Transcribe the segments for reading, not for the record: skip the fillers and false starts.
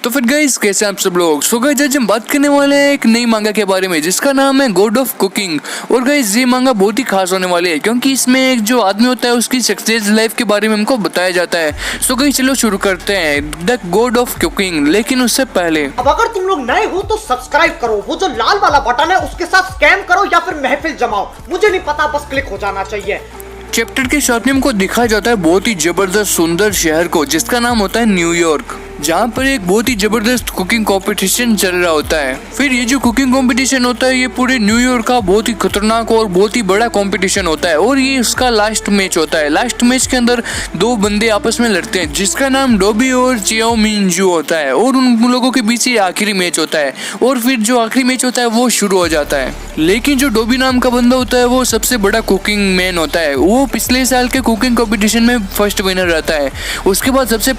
तो फिर गाइस कैसे आप सब लोग। सो गाइस आज हम बात करने वाले हैं एक नई मांगा के बारे में जिसका नाम है गॉड ऑफ कुकिंग। और गाइस ये मांगा बहुत ही खास होने वाली है क्योंकि इसमें एक जो आदमी होता है उसकी सक्सेस लाइफ के बारे में हमको बताया जाता है। सो गाइस चलो शुरू करते हैं द गॉड ऑफ कुकिंग। लेकिन उससे पहले अब अगर तुम लोग नए हो तो सब्सक्राइब करो, वो जो लाल वाला बटन है उसके साथ स्कैम करो या फिर महफिल जमाओ, मुझे नहीं पता, बस क्लिक हो जाना चाहिए। चैप्टर के स्टार्टिंग में हमको दिखाया जाता है बहुत ही जबरदस्त सुंदर शहर को जिसका नाम होता है न्यूयॉर्क, जहाँ पर एक बहुत ही जबरदस्त कुकिंग कंपटीशन चल रहा होता है। फिर ये जो कुकिंग कंपटीशन होता है ये पूरे न्यूयॉर्क का बहुत ही खतरनाक और बहुत ही बड़ा कंपटीशन होता है और ये उसका लास्ट मैच होता है। लास्ट मैच के अंदर दो बंदे आपस में लड़ते हैं जिसका नाम डोबी और चियाओ मिंजू होता है और उन लोगों के बीच ये आखिरी मैच होता है। और फिर जो आखिरी मैच होता है वो शुरू हो जाता है। लेकिन जो डोबी नाम का बंदा होता है वो सबसे बड़ा कुकिंग मैन होता है, वो पिछले साल के कुकिंग कंपटीशन में फर्स्ट विनर रहता है। उसके बाद सबसे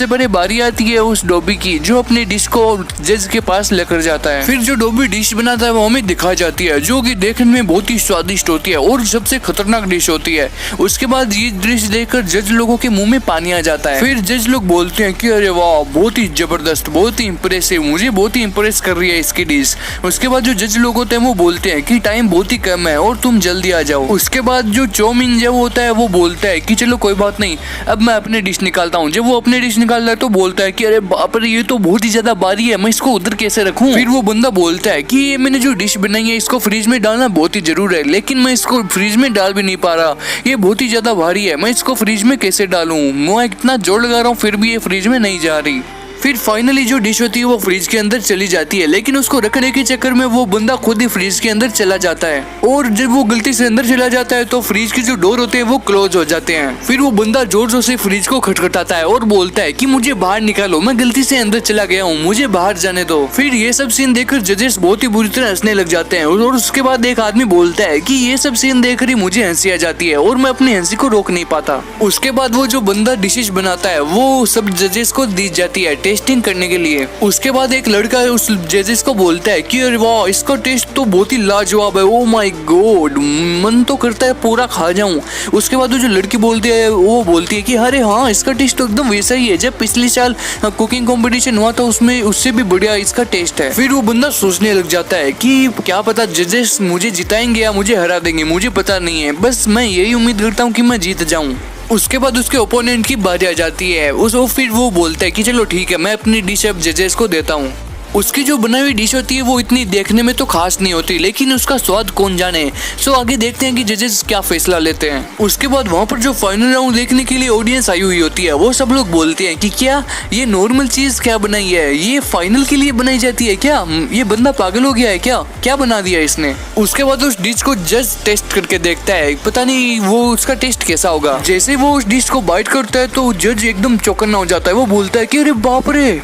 पहले बारी आती है उस डोबी की जो अपनी डिश को जज के पास लेकर जाता है। फिर जो डोबी डिश बनाता है वो हमें दिखाई जाती है जो कि देखने में बहुत ही स्वादिष्ट होती है और सबसे खतरनाक डिश होती है। उसके बाद ये डिश देखकर जज लोगों के मुंह में पानी आ जाता है। फिर जज लोग बोलते हैं कि अरे वाह बहुत ही जबरदस्त, बहुत ही इंप्रेसिव, मुझे बहुत ही इंप्रेस कर रही है इसकी डिश। उसके बाद जो जज लोग होते हैं वो बोलते हैं कि टाइम बहुत ही कम है और तुम जल्दी आ जाओ। उसके बाद जो चौमिन जो होता है वो बोलता है कि चलो कोई बात नहीं, अब मैं अपनी डिश निकालता हूँ। जब वो अपनी डिश निकालता है तो बोलता है कि अरे बाप रे ये तो बहुत ही ज्यादा भारी है, मैं इसको उधर कैसे रखूं। फिर वो बंदा बोलता है कि ये मैंने जो डिश बनाई है इसको फ्रिज में डालना बहुत ही जरूर है, लेकिन मैं इसको फ्रिज में डाल भी नहीं पा रहा, ये बहुत ही ज्यादा भारी है, मैं इसको फ्रिज में कैसे डालूं, मैं इतना जोर लगा रहा हूँ फिर भी ये फ्रिज में नहीं जा रही। फिर फाइनली जो डिश होती है वो फ्रिज के अंदर चली जाती है, लेकिन उसको रखने के चक्कर में वो बंदा खुद ही फ्रिज के अंदर चला जाता है और जब वो गलती से अंदर चला जाता है तो फ्रिज के जो डोर होते हैं वो क्लोज हो जाते हैं। फिर वो बंदा जोर जोर से फ्रिज को खटखटाता है और बोलता है कि मुझे बाहर निकालो, मैं गलती से अंदर चला गया हूँ, मुझे बाहर जाने दो। फिर ये सब सीन देखकर जजेस बहुत ही बुरी तरह हंसने लग जाते हैं और उसके बाद एक आदमी बोलता है कि ये सब सीन देखकर ही मुझे हंसी आ जाती है और मैं अपनी हंसी को रोक नहीं पाता। उसके बाद वो जो बंदा डिशेज बनाता है वो सब जजेस को दी जाती है टेस्टिंग करने के लिए। उसके बाद एक लड़का उस जजेस को बोलता है कि अरे वाह इसका टेस्ट तो बहुत ही लाजवाब है, ओ माय गॉड, मन तो करता है पूरा खा जाऊं। उसके बाद जो लड़की बोलती है वो बोलती है कि अरे हाँ इसका टेस्ट तो एकदम वैसा ही है जब पिछले साल कुकिंग कंपटीशन हुआ था उसमें, उससे भी बढ़िया इसका टेस्ट है। फिर वो बंदा सोचने लग जाता है कि क्या पता जजेस मुझे जिताएंगे या मुझे हरा देंगे, मुझे पता नहीं है, बस मैं यही उम्मीद करता हूँ कि मैं जीत जाऊँ। उसके बाद उसके ओपोनेंट की बारी आ जाती है, फिर वो बोलता है कि चलो ठीक है मैं अपनी डिश अब जजेस को देता हूँ। उसकी जो बनाई हुई डिश होती है वो इतनी देखने में तो खास नहीं होती लेकिन उसका स्वाद कौन जाने। सो आगे देखते हैं कि जजेस क्या फैसला लेते हैं। उसके बाद वहाँ पर जो फाइनल राउंड देखने के लिए ऑडियंस आई हुई होती है वो सब लोग बोलते हैं कि क्या ये नॉर्मल चीज क्या बनाई है, ये फाइनल के लिए बनाई जाती है क्या, ये बंदा पागल हो गया है क्या, क्या बना दिया इसने। उसके बाद उस डिश को जज टेस्ट करके देखता है, पता नहीं वो उसका टेस्ट कैसा होगा। जैसे वो उस डिश को बाइट करता है तो जज एकदम चौकन्ना हो जाता है, वो बोलता है कि अरे बाप रे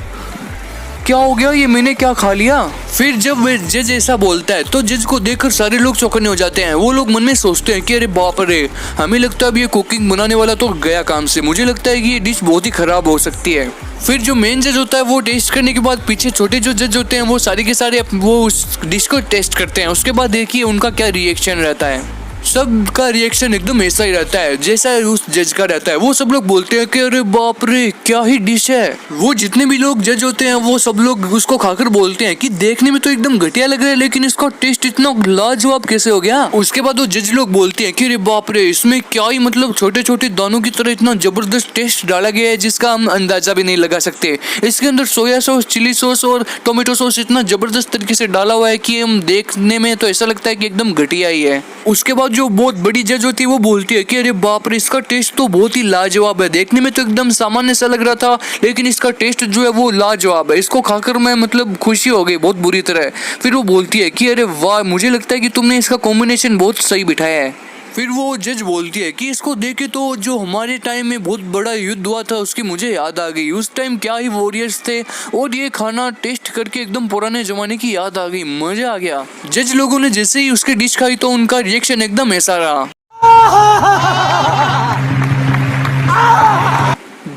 क्या हो गया, ये मैंने क्या खा लिया। फिर जब जज ऐसा बोलता है तो जज को देखकर सारे लोग चौकन्ने हो जाते हैं। वो लोग मन में सोचते हैं कि अरे बाप रे हमें लगता है अब ये कुकिंग बनाने वाला तो गया काम से, मुझे लगता है कि ये डिश बहुत ही खराब हो सकती है। फिर जो मेन जज होता है वो टेस्ट करने के बाद पीछे छोटे जो जज होते हैं वो सारे के सारे वो उस डिश को टेस्ट करते हैं। उसके बाद देखिए उनका क्या रिएक्शन रहता है। सबका रिएक्शन एकदम ऐसा ही रहता है जैसा उस जज का रहता है। वो सब लोग बोलते हैं कि अरे बाप रे क्या ही डिश है। वो जितने भी लोग जज होते हैं वो सब लोग उसको खाकर बोलते हैं कि देखने में तो एकदम घटिया लग रहा है लेकिन इसका टेस्ट इतना लाजवाब कैसे हो गया। उसके बाद वो जज लोग बोलते हैं कि अरे बाप रे इसमें क्या ही मतलब छोटे छोटे दानों की तरह इतना जबरदस्त टेस्ट डाला गया है जिसका हम अंदाजा भी नहीं लगा सकते। इसके अंदर सोया सॉस, चिली सॉस और टोमेटो सॉस इतना जबरदस्त तरीके से डाला हुआ है कि हम देखने में तो ऐसा लगता है कि एकदम घटिया ही है। उसके बाद जो बहुत बड़ी जज होती है वो बोलती है कि अरे बाप रे इसका टेस्ट तो बहुत ही लाजवाब है, देखने में तो एकदम सामान्य सा लग रहा था लेकिन इसका टेस्ट जो है वो लाजवाब है, इसको खाकर मैं मतलब खुशी हो गई बहुत बुरी तरह। फिर वो बोलती है कि अरे वाह मुझे लगता है कि तुमने इसका कॉम्बिनेशन बहुत सही बिठाया है। फिर वो जज बोलती है कि इसको देखे तो जो हमारे टाइम में बहुत बड़ा युद्ध हुआ था उसकी मुझे याद आ गई, उस टाइम क्या ही वॉरियर्स थे और ये खाना टेस्ट करके एकदम पुराने जमाने की याद आ गई, मजा आ गया। जज लोगों ने जैसे ही उसकी डिश खाई तो उनका रिएक्शन एकदम ऐसा रहा।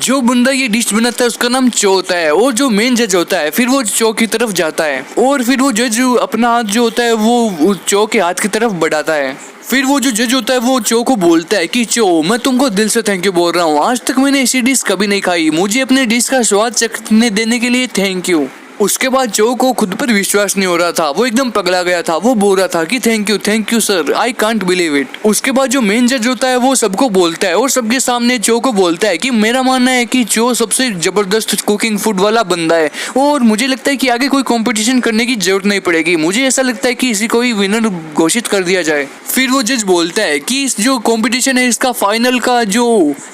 जो बंदा ये डिश बनाता है उसका नाम चो होता है और जो मेन जज होता है फिर वो चो की तरफ जाता है और फिर वो जज अपना हाथ जो होता है वो चो के हाथ की तरफ बढ़ाता है। फिर वो जो जज होता है वो चो को बोलता है कि चो मैं तुमको दिल से थैंक यू बोल रहा हूँ, आज तक मैंने ऐसी डिश कभी नहीं खाई, मुझे अपने डिश का स्वाद चखने देने के लिए थैंक यू। उसके बाद चो को खुद पर विश्वास नहीं हो रहा था, वो एकदम पगला गया था, वो बोल रहा था कि thank you sir, I can't believe it. उसके बाद जो मेन जज होता है वो सबको बोलता है और सबके सामने चो को बोलता है कि मेरा मानना है कि चो सबसे जबरदस्त कुकिंग फूड वाला बंदा है और मुझे लगता है कि आगे कोई कंपटीशन करने की जरूरत नहीं पड़ेगी, मुझे ऐसा लगता है कि इसी को ही विनर घोषित कर दिया जाए। फिर वो जज बोलता है कि इस जो कंपटीशन है इसका फाइनल का जो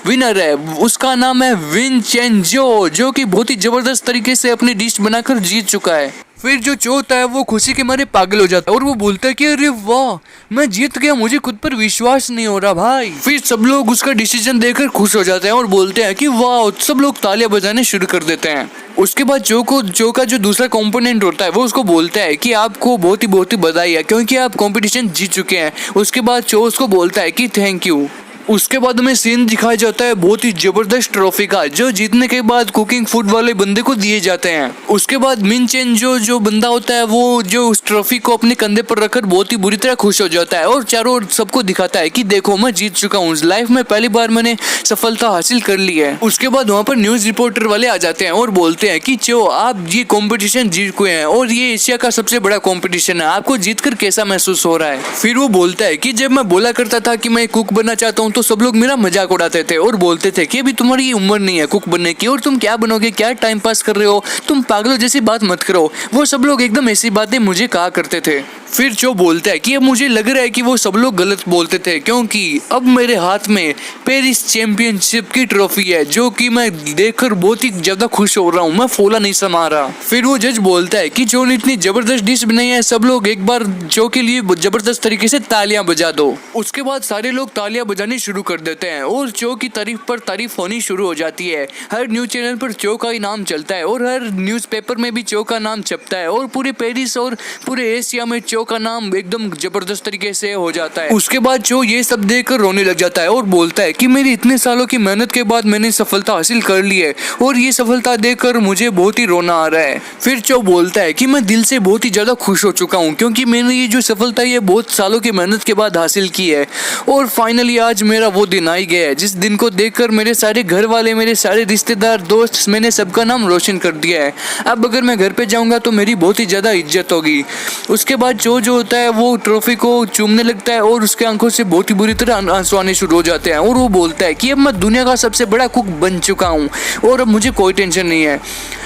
विनर है उसका नाम है विनचेंजो, जो कि बहुत ही जबरदस्त तरीके से अपनी डिश बनाकर जीत चुका है। फिर जो चो होता है वो खुशी के मारे पागल हो जाता है और वो बोलता है कि अरे वाह मैं जीत गया, मुझे खुद पर विश्वास नहीं हो रहा भाई। फिर सब लोग उसका डिसीजन देखकर खुश हो जाते हैं और बोलते हैं कि वाह, सब लोग तालियां बजाने शुरू कर देते हैं। उसके बाद चो का जो दूसरा कंपोनेंट होता है वो उसको बोलता है कि आपको बहुत ही बधाई है क्योंकि आप कंपटीशन जीत चुके हैं। उसके बाद चो उसको बोलता है कि थैंक यू। उसके बाद हमें सीन दिखाया जाता है बहुत ही जबरदस्त ट्रॉफी का जो जीतने के बाद कुकिंग फूड वाले बंदे को दिए जाते हैं। उसके बाद मिनचेंजो जो बंदा होता है वो जो उस ट्रॉफी को अपने कंधे पर रखकर बहुत ही बुरी तरह खुश हो जाता है और चारों ओर सबको दिखाता है कि देखो मैं जीत चुका हूँ, लाइफ में पहली बार मैंने सफलता हासिल कर ली है। उसके बाद वहाँ पर न्यूज रिपोर्टर वाले आ जाते हैं और बोलते हैं कि चो आप ये कॉम्पिटिशन जीत गए हैं और ये एशिया का सबसे बड़ा कॉम्पिटिशन है, आपको जीत कर कैसा महसूस हो रहा है। फिर वो बोलता है कि जब मैं बोला करता था कि मैं कुक बनना चाहता हूँ तो सब लोग मेरा मजाक उड़ाते थे और बोलते थे कि अभी तुम्हारी उम्र नहीं है कुक बनने की और तुम क्या बनोगे, क्या टाइम पास कर रहे हो, तुम पागलों जैसी बात मत करो। वो सब लोग एकदम ऐसी बातें मुझे कहा करते थे। फिर जो बोलता है कि अब मुझे लग रहा है कि वो सब लोग गलत बोलते थे क्योंकि अब मेरे हाथ में पेरिस चैंपियनशिप की ट्रॉफी है जो कि मैं देखकर बहुत ही ज्यादा खुश हो रहा हूँ, मैं फूला नहीं समा रहा। फिर वो जज बोलता है कि जो ने इतनी जबरदस्त डिश बनाई है सब लोग एक बार जो के लिए जबरदस्त तरीके से तालियां बजा दो। उसके बाद सारे लोग तालियां बजानी शुरू कर देते हैं और चो की तारीफ पर तारीफ होनी शुरू हो जाती है। हर न्यूज चैनल पर चो का ही नाम चलता है और हर न्यूज़पेपर में भी चो का नाम छपता है और पूरे पेरिस और पूरे एशिया में चो का नाम एकदम जबरदस्त तरीके से हो जाता है। उसके बाद चो ये सब देखकर रोने लग जाता है और बोलता है कि मेरी इतने सालों की मेहनत के बाद मैंने सफलता हासिल कर ली है और ये सफलता देखकर मुझे बहुत ही रोना आ रहा है। फिर चो बोलता है कि मैं दिल से बहुत ही ज्यादा खुश हो चुका हूँ क्योंकि मैंने ये जो सफलता ये बहुत सालों की मेहनत के बाद हासिल की है और फाइनली आज मेरा वो दिन आ ही गया है जिस दिन को देखकर मेरे सारे घर वाले, मेरे सारे रिश्तेदार, दोस्त, मैंने सबका नाम रोशन कर दिया है। अब अगर मैं घर पे जाऊंगा तो मेरी बहुत ही ज्यादा इज्जत होगी। उसके बाद चो जो होता है वो ट्रॉफी को चूमने लगता है और उसके आंखों से बहुत ही बुरी तरह आंसू आने शुरू हो जाते हैं और वो बोलता है कि अब मैं दुनिया का सबसे बड़ा कुक बन चुका हूँ और अब मुझे कोई टेंशन नहीं है।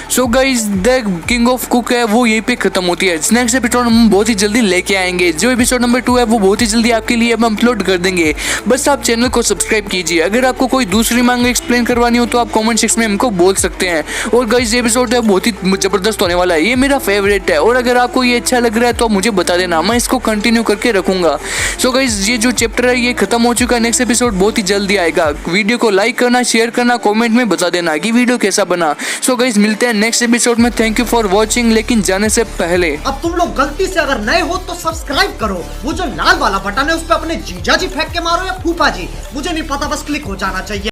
So guys the king of cook है वो यहीं पे खत्म होती है। नेक्स्ट एपिसोड हम बहुत ही जल्दी लेके आएंगे। जो एपिसोड नंबर 2 है वो बहुत ही जल्दी आपके लिए हम अपलोड कर देंगे, बस आप चैनल को सब्सक्राइब कीजिए। अगर आपको कोई दूसरी मांग एक्सप्लेन करवानी हो तो आप कमेंट सेक्शन में हमको बोल सकते हैं। और गाइस ये एपिसोड है बहुत ही जबरदस्त होने वाला है, ये मेरा फेवरेट है और अगर आपको ये अच्छा लग रहा है तो मुझे बता देना, मैं इसको कंटिन्यू करके रखूंगा। सो गाइस ये जो चैप्टर है ये खत्म हो चुका है, नेक्स्ट एपिसोड बहुत ही जल्दी आएगा। वीडियो को लाइक करना, शेयर करना, कॉमेंट में बता देना कि वीडियो कैसा बना। सो गाइस मिलते हैं नेक्स्ट एपिसोड में। Thank you for watching. लेकिन जाने से पहले अब तुम लोग गलती से अगर नए हो तो सब्सक्राइब करो, वो जो लाल वाला बटन है उस पर अपने जीजा जी फेंक के मारो या फूफा जी, मुझे नहीं पता, बस क्लिक हो जाना चाहिए।